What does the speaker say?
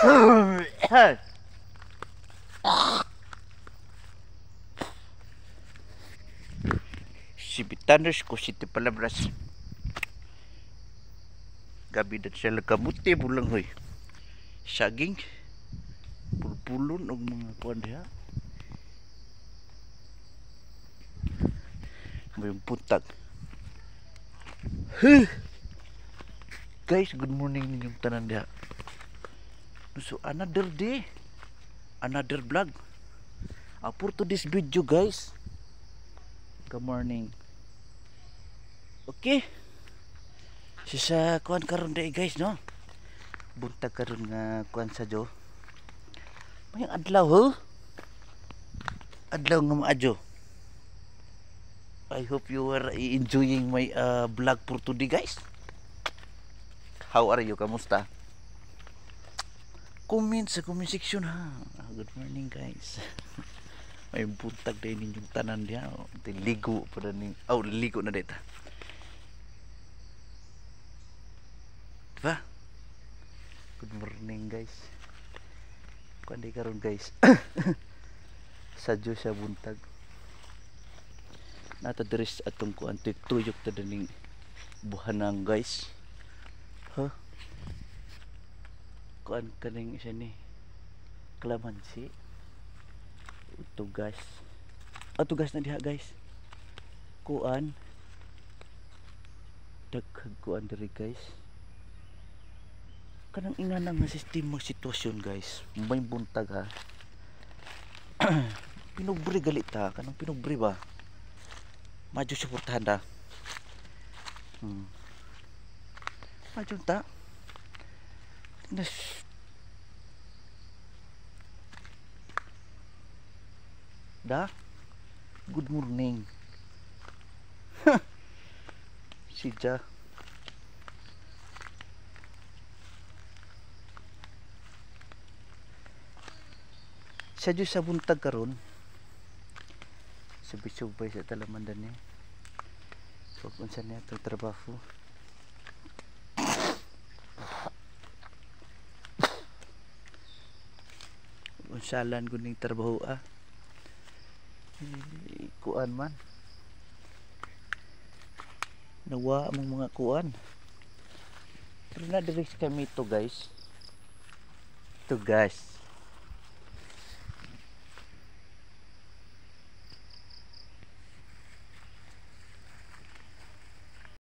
Si Bitaners ko City Palabras. Gabi na siya lagamuti bulang hoy. Saging. Pulpulon og mga kuan diha. May puntag. Guys, good morning ninyong tanan diha. So another day, another vlog. For today's video guys. Good morning. Okay. Sa kuan karon day guys no. Buntag karon nga kuan sa Jo. May adlaw ho. Adlaw nga maadyo. I hope you are enjoying my vlog for today guys. How are you? Kamusta? Comment sa comment section ha. Good morning guys. May buntag day ninyong tanan diha. Ligo pa na ni. Oh, ligo na dito. Diba? Good morning guys. Kundi karon guys. Sadyo siya buntag. Nata diris atong kuan tuyok ta daning buhanang guys. Huh? Kuan kaning isa ni kalamansi. Tugas. Tugas na diha guys. Kuan daghag kuan diri guys. Kanang inganang nga sistema sitwasyon guys. May buntag ha. Pinugbre galit ha. Kanang pinugbre ba? Madyo suportahan ta. Madyo ta. Da. Good morning. Si Ja. Sa Diyos sa buntag karon. Subay-subay sa talamandan niya. So kung saan niya itong trabaho. Kung salan ko ning trabaho kuan man. Nawa among mga kuan. Pero na direct kami ito guys. Ito guys.